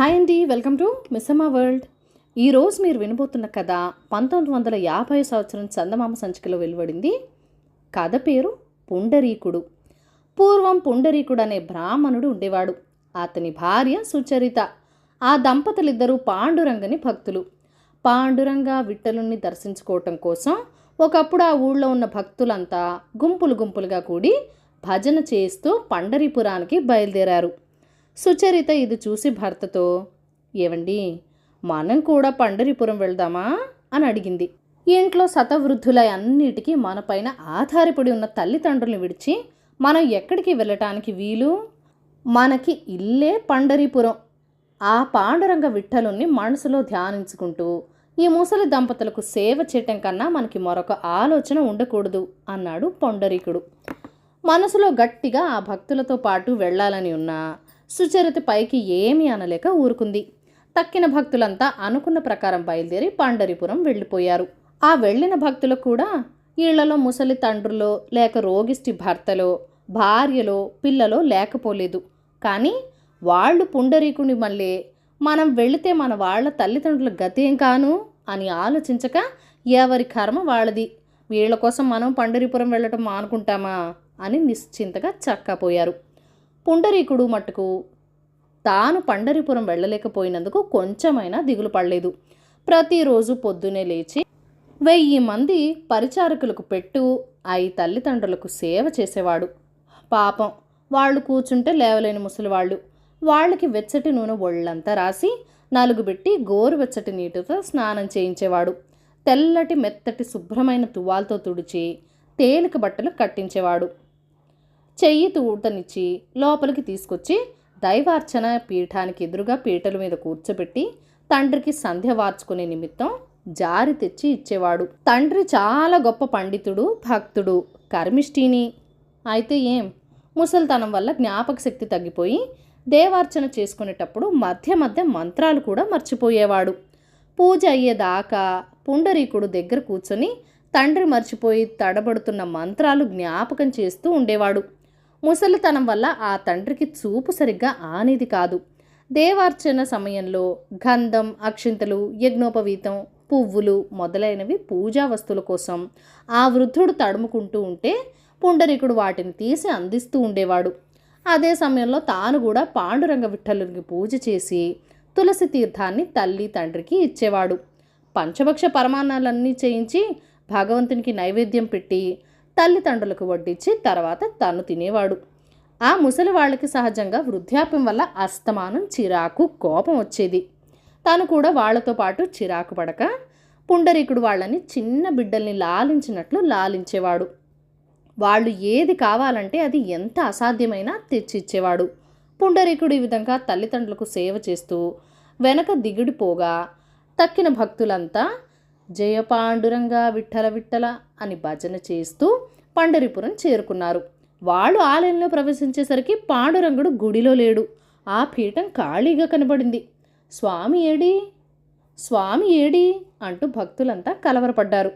Hi అండి, welcome to Missamma world. ఈరోజు మీరు వినబోతున్న కథ 1950 సంవత్సరం చందమామ సంచికలో వెలువడింది. కథ పేరు పుండరీకుడు. పూర్వం పుండరీకుడు అనే బ్రాహ్మణుడు ఉండేవాడు. అతని భార్య సుచరిత. ఆ దంపతులిద్దరూ పాండురంగని భక్తులు. పాండురంగ విఠలుని దర్శించుకోవటం కోసం ఒకప్పుడు ఆ ఊళ్ళో ఉన్న భక్తులంతా గుంపులు గుంపులుగా కూడి భజన చేస్తూ పండరీపురానికి బయలుదేరారు. సుచరిత ఇది చూసి భర్తతో, ఏవండి, మనం కూడా పండరీపురం వెళ్దామా అని అడిగింది. ఇంట్లో శతవృద్ధుల అన్నిటికీ మనపైన ఆధారపడి ఉన్న తల్లిదండ్రుల్ని విడిచి మనం ఎక్కడికి వెళ్ళటానికి వీలు? మనకి ఇల్లే పండరీపురం. ఆ పాండురంగ విఠలుని మనసులో ధ్యానించుకుంటూ ఈ ముసలి దంపతులకు సేవ చేయటం కన్నా మనకి మరొక ఆలోచన ఉండకూడదు అన్నాడు పొండరీకుడు. మనసులో గట్టిగా ఆ భక్తులతో పాటు వెళ్ళాలని ఉన్నా సుచరిత పైకి ఏమీ అనలేక ఊరుకుంది. తక్కిన భక్తులంతా అనుకున్న ప్రకారం బయలుదేరి పండరీపురం వెళ్ళిపోయారు. ఆ వెళ్ళిన భక్తులు కూడా ఇళ్లలో ముసలి తండ్రులో లేక రోగిష్టి భర్తలో భార్యలో పిల్లలో లేకపోలేదు. కానీ వాళ్ళు పుండరీకుని మళ్ళీ మనం వెళితే మన వాళ్ళ తల్లిదండ్రుల గతేం కాను అని ఆలోచించక ఎవరి కర్మ వాళ్ళది, వీళ్ళ కోసం మనం పండరీపురం వెళ్ళటం మానుకుంటామా అని నిశ్చింతగా చక్కపోయారు. పుండరీకుడు మట్టుకు తాను పండరీపురం వెళ్ళలేకపోయినందుకు కొంచెమైనా దిగులు పడలేదు. ప్రతిరోజు పొద్దునే లేచి 1000 మంది పరిచారకులకు పెట్టు తల్లిదండ్రులకు సేవ చేసేవాడు. పాపం, వాళ్ళు కూర్చుంటే లేవలేని ముసలివాళ్ళు. వాళ్ళకి వెచ్చటి నూనె ఒళ్ళంతా రాసి నలుగుబెట్టి గోరువెచ్చటి నీటితో స్నానం చేయించేవాడు. తెల్లటి మెత్తటి శుభ్రమైన తువ్వాలతో తుడిచి తేలిక బట్టలు కట్టించేవాడు. చెయ్యి తూటనిచ్చి లోపలికి తీసుకొచ్చి దైవార్చన పీఠానికి ఎదురుగా పీటల మీద కూర్చోబెట్టి తండ్రికి సంధ్య వార్చుకునే నిమిత్తం జారి తెచ్చి ఇచ్చేవాడు. తండ్రి చాలా గొప్ప పండితుడు, భక్తుడు, కర్మిష్ఠిని. అయితే ముసలితనం వల్ల జ్ఞాపక శక్తి తగ్గిపోయి దేవార్చన చేసుకునేటప్పుడు మధ్య మధ్య మంత్రాలు కూడా మర్చిపోయేవాడు. పూజ అయ్యేదాకా పుండరీకుడు దగ్గర కూర్చొని తండ్రి మర్చిపోయి తడబడుతున్న మంత్రాలు జ్ఞాపకం చేస్తూ ఉండేవాడు. ముసలితనం వల్ల ఆ తండ్రికి చూపు సరిగ్గా ఆనేది కాదు. దేవార్చన సమయంలో గంధం, అక్షింతలు, యజ్ఞోపవీతం, పువ్వులు మొదలైనవి పూజా వస్తువుల కోసం ఆ వృద్ధుడు తడుముకుంటూ ఉంటే పుండరీకుడు వాటిని తీసి అందిస్తూ ఉండేవాడు. అదే సమయంలో తాను కూడా పాండురంగ విఠలునికి పూజ చేసి తులసి తీర్థాన్ని తల్లి తండ్రికి ఇచ్చేవాడు. పంచభక్ష పరమాన్నాలన్నీ చేయించి భగవంతునికి నైవేద్యం పెట్టి తల్లిదండ్రులకు వడ్డించి తర్వాత తను తినేవాడు. ఆ ముసలి వాళ్ళకి సహజంగా వృద్ధాప్యం వల్ల అస్తమానం చిరాకు, కోపం వచ్చేది. తను కూడా వాళ్లతో పాటు చిరాకు పడక పుండరీకుడు వాళ్ళని చిన్న బిడ్డల్ని లాలించినట్లు లాలించేవాడు. వాళ్ళు ఏది కావాలంటే అది ఎంత అసాధ్యమైనా తెచ్చిచ్చేవాడు. పుండరీకుడు ఈ విధంగా తల్లిదండ్రులకు సేవ చేస్తూ వెనక దిగుడిపోగా తక్కిన భక్తులంతా జయ పాండురంగ విఠల విఠల అని భజన చేస్తూ పండరీపురం చేరుకున్నారు. వాళ్ళు ఆలయంలో ప్రవేశించేసరికి పాండురంగుడు గుడిలో లేడు. ఆ పీఠం ఖాళీగా కనబడింది. స్వామి ఏడి, స్వామి ఏడి అంటూ భక్తులంతా కలవరపడ్డారు.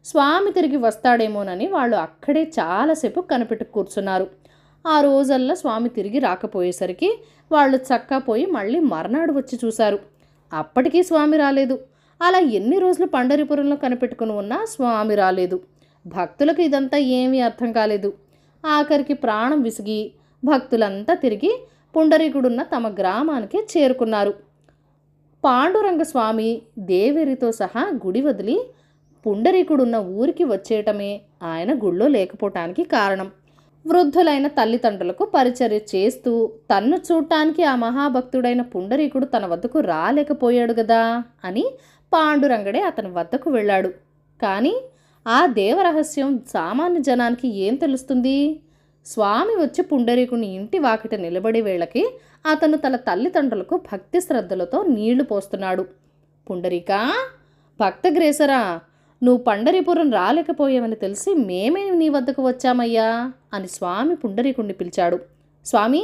స్వామి తిరిగి వస్తాడేమోనని వాళ్ళు అక్కడే చాలాసేపు కనిపెట్టు కూర్చున్నారు. ఆ రోజల్లా స్వామి తిరిగి రాకపోయేసరికి వాళ్ళు చక్కపోయి మళ్ళీ మర్నాడు వచ్చి చూశారు. అప్పటికీ స్వామి రాలేదు. అలా ఎన్ని రోజులు పండరీపురంలో కనిపెట్టుకుని ఉన్నా స్వామి రాలేదు. భక్తులకు ఇదంతా ఏమీ అర్థం కాలేదు. ఆఖరికి ప్రాణం విసిగి భక్తులంతా తిరిగి పుండరీకుడున్న తమ గ్రామానికి చేరుకున్నారు. పాండురంగ స్వామి దేవేరితో సహా గుడి వదిలి పుండరీకుడున్న ఊరికి వచ్చేయటమే ఆయన గుళ్ళో లేకపోవటానికి కారణం. వృద్ధులైన తల్లిదండ్రులకు పరిచర్య చేస్తూ తన్ను చూడటానికి ఆ మహాభక్తుడైన పుండరీకుడు తన వద్దకు రాలేకపోయాడు గదా అని పాండురంగడే అతని వద్దకు వెళ్ళాడు. కానీ ఆ దేవరహస్యం సామాన్య జనానికి ఏం తెలుస్తుంది? స్వామి వచ్చి పుండరీకుని ఇంటి వాకిట నిలబడే వేళకి అతను తన తల్లిదండ్రులకు భక్తి శ్రద్ధలతో నీళ్లు పోస్తున్నాడు. పుండరీకా, భక్తగ్రేసరా, నువ్వు పండరీపురం రాలేకపోయావని తెలిసి మేమే నీ వద్దకు వచ్చామయ్యా అని స్వామి పుండరీకుణ్ణి పిలిచాడు. స్వామి,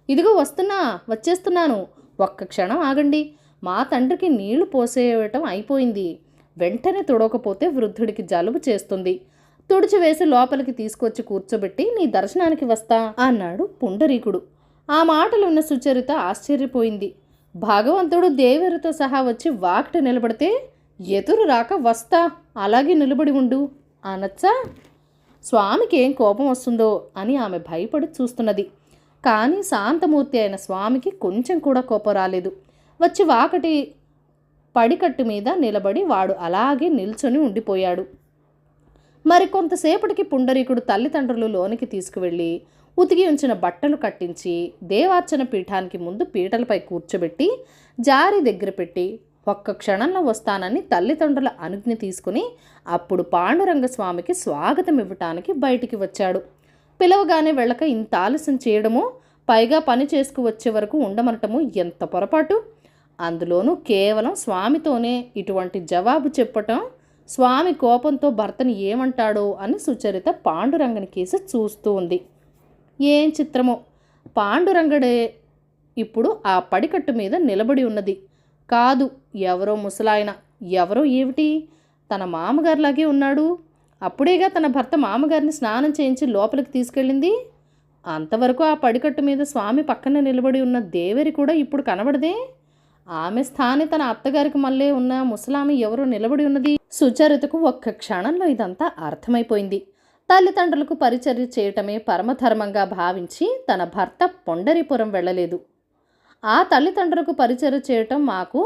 ఇదిగో వచ్చేస్తున్నాను, ఒక్క క్షణం ఆగండి. మా తండ్రికి నీళ్లు పోసేయటం అయిపోయింది. వెంటనే తుడవకపోతే వృద్ధుడికి జలుబు చేస్తుంది. తుడిచివేసి లోపలికి తీసుకొచ్చి కూర్చోబెట్టి నీ దర్శనానికి వస్తా అన్నాడు పుండరీకుడు. ఆ మాటలు ఉన్న సుచరిత ఆశ్చర్యపోయింది. భగవంతుడు దేవేరుతో సహా వచ్చి వాకిట నిలబడితే ఎదురు రాక వస్తా అలాగే నిలబడి ఉండు అనొచ్చా? స్వామికి ఏం కోపం వస్తుందో అని ఆమె భయపడి చూస్తున్నది. కానీ శాంతమూర్తి అయిన స్వామికి కొంచెం కూడా కోపం రాలేదు. వచ్చి వాకటి పడికట్టు మీద నిలబడి వాడు అలాగే నిల్చొని ఉండిపోయాడు. మరి కొంతసేపటికి పుండరీకుడు తల్లిదండ్రులు లోనికి తీసుకువెళ్ళి ఉతికి ఉంచిన బట్టలు కట్టించి దేవార్చన పీఠానికి ముందు పీటలపై కూర్చోబెట్టి జారి దగ్గర పెట్టి ఒక్క క్షణంలో వస్తానని తల్లిదండ్రుల అనుజ్ఞ తీసుకుని అప్పుడు పాండురంగస్వామికి స్వాగతం ఇవ్వటానికి బయటికి వచ్చాడు. పిలవగానే వెళ్ళక ఇంత ఆలస్యం చేయడము, పైగా పని చేసుకువచ్చే వరకు ఉండమనటము ఎంత పొరపాటు! అందులోనూ కేవలం స్వామితోనే ఇటువంటి జవాబు చెప్పటం. స్వామి కోపంతో భర్తని ఏమంటాడో అని సుచరిత పాండురంగని కేసి చూస్తూ ఉంది. ఏం చిత్రమో, పాండురంగడే ఇప్పుడు ఆ పడికట్టు మీద నిలబడి ఉన్నది. కాదు, ఎవరో ముసలాయన. ఎవరో ఏమిటి, తన మామగారిలాగే ఉన్నాడు. అప్పుడేగా తన భర్త మామగారిని స్నానం చేయించి లోపలికి తీసుకెళ్ళింది. అంతవరకు ఆ పడికట్టు మీద స్వామి పక్కన నిలబడి ఉన్న దేవేరి కూడా ఇప్పుడు కనబడదే. ఆమె స్థానే తన అత్తగారికి మళ్ళీ ఉన్న ముసలామె ఎవరో నిలబడి ఉన్నది. సుచరితకు ఒక్క క్షణంలో ఇదంతా అర్థమైపోయింది. తల్లిదండ్రులకు పరిచర్య చేయటమే పరమధర్మంగా భావించి తన భర్త పొండరీపురం వెళ్ళలేదు. ఆ తల్లిదండ్రులకు పరిచర్య చేయటం మాకు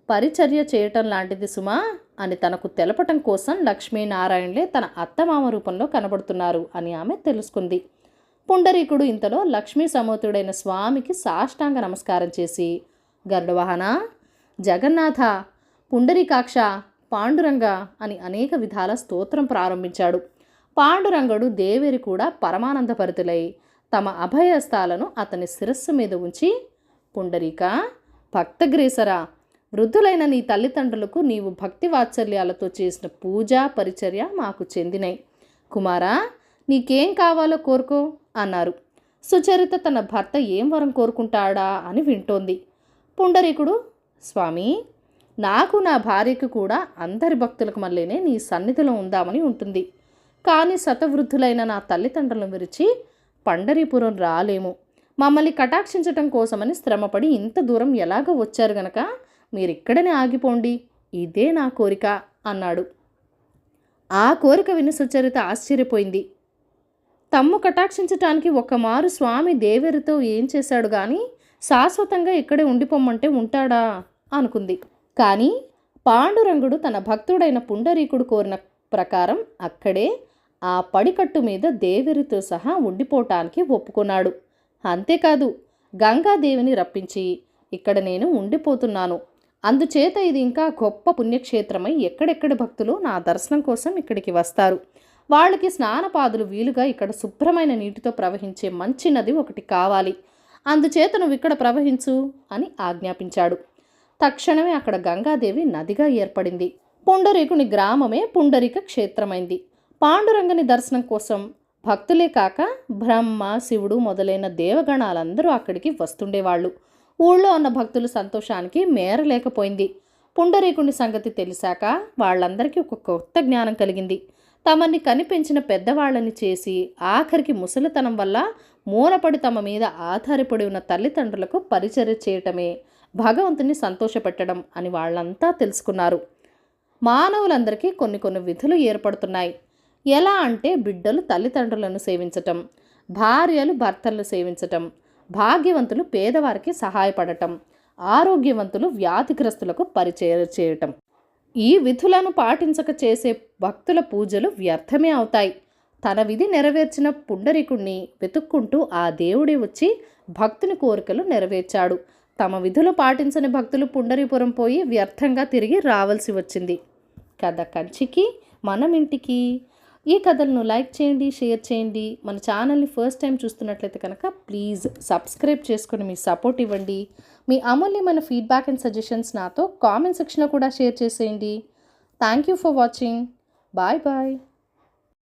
పరిచర్య చేయటం లాంటిది సుమా అని తనకు తెలపటం కోసం లక్ష్మీనారాయణలే తన అత్తమామ రూపంలో కనబడుతున్నారు అని ఆమె తెలుసుకుంది. పుండరీకుడు ఇంతలో లక్ష్మీ సమేతుడైన స్వామికి సాష్టాంగ నమస్కారం చేసి, గరుడవాహన, జగన్నాథ, పుండరీకాక్ష, పాండురంగ అని అనేక విధాల స్తోత్రం ప్రారంభించాడు. పాండురంగడు దేవేరి కూడా పరమానందభరితులై తమ అభయస్థాలను అతని శిరస్సు మీద ఉంచి, పుండరీక, భక్తగ్రేసరా, వృద్ధులైన నీ తల్లిదండ్రులకు నీవు భక్తి వాత్సల్యాలతో చేసిన పూజ పరిచర్య మాకు చెందినై. కుమారా, నీకేం కావాలో కోరుకో అన్నారు. సుచరిత తన భర్త ఏం వరం కోరుకుంటాడా అని వింటోంది. పుండరీకుడు, స్వామి, నాకు నా భార్యకు కూడా అందరి భక్తులకు మళ్ళీనే నీ సన్నిధిలో ఉందామని ఉంటుంది. కానీ శతవృద్ధులైన నా తల్లిదండ్రులను విరిచి పండరీపురం రాలేము. మమ్మల్ని కటాక్షించటం కోసమని శ్రమపడి ఇంత దూరం ఎలాగో వచ్చారు గనక మీరిక్కడనే ఆగిపోండి, ఇదే నా కోరిక అన్నాడు. ఆ కోరిక విని సుచరిత ఆశ్చర్యపోయింది. తమ్ము కటాక్షించటానికి ఒక్కమారు స్వామి దేవేరితో ఏం చేశాడు గాని శాశ్వతంగా ఇక్కడే ఉండిపోమ్మంటే ఉంటాడా అనుకుంది. కానీ పాండురంగుడు తన భక్తుడైన పుండరీకుడు కోరిన ప్రకారం అక్కడే ఆ పడికట్టు మీద దేవేరితో సహా ఉండిపోవటానికి ఒప్పుకున్నాడు. అంతేకాదు, గంగాదేవిని రప్పించి ఇక్కడ నేను ఉండిపోతున్నాను, అందుచేత ఇది ఇంకా గొప్ప పుణ్యక్షేత్రమై ఎక్కడెక్కడ భక్తులు నా దర్శనం కోసం ఇక్కడికి వస్తారు. వాళ్ళకి స్నానపాదులు వీలుగా ఇక్కడ శుభ్రమైన నీటితో ప్రవహించే మంచి నది ఒకటి కావాలి. అందుచేత నువ్వు ఇక్కడ ప్రవహించు అని ఆజ్ఞాపించాడు. తక్షణమే అక్కడ గంగాదేవి నదిగా ఏర్పడింది. పుండరీకుని గ్రామమే పుండరీక క్షేత్రమైంది. పాండురంగని దర్శనం కోసం భక్తులే కాక బ్రహ్మ, శివుడు మొదలైన దేవగణాలందరూ అక్కడికి వస్తుండేవాళ్ళు. ఊళ్ళో ఉన్న భక్తుల సంతోషానికి మేరలేకపోయింది. పుండరీకుని సంగతి తెలిసాక వాళ్ళందరికీ ఒక కొత్త జ్ఞానం కలిగింది. తమని కనిపించిన పెద్దవాళ్ళని చేసి ఆఖరికి ముసలితనం వల్ల మూలపడి తమ మీద ఆధారపడి ఉన్న తల్లిదండ్రులకు పరిచర్య చేయటమే భగవంతుని సంతోషపెట్టడం అని వాళ్ళంతా తెలుసుకున్నారు. మానవులందరికీ కొన్ని కొన్ని విధులు ఏర్పడుతున్నాయి. ఎలా అంటే బిడ్డలు తల్లిదండ్రులను సేవించటం, భార్యలు భర్తలను సేవించటం, భాగ్యవంతులు పేదవారికి సహాయపడటం, ఆరోగ్యవంతులు వ్యాధిగ్రస్తులకు పరిచర్య చేయటం. ఈ విధులను పాటించక చేసే భక్తుల పూజలు వ్యర్థమే అవుతాయి. తన విధి నెరవేర్చిన పుండరీకుణ్ణి వెతుక్కుంటూ ఆ దేవుడే వచ్చి భక్తుని కోరికలు నెరవేర్చాడు. తమ విధులు పాటించని భక్తులు పుండరీపురం పోయి వ్యర్థంగా తిరిగి రావాల్సి వచ్చింది. కథ కంచికి మనం ఇంటికి. ఈ కథలను లైక్ చేయండి, షేర్ చేయండి. మన ఛానల్ని ఫస్ట్ టైం చూస్తున్నట్లయితే కనుక ప్లీజ్ సబ్స్క్రైబ్ చేసుకొని మీ సపోర్ట్ ఇవ్వండి. మీ అమూల్యమైన ఫీడ్బ్యాక్ అండ్ సజెషన్స్ నాతో కామెంట్ సెక్షన్లో కూడా షేర్ చేసేయండి. Thank you for watching. Bye bye.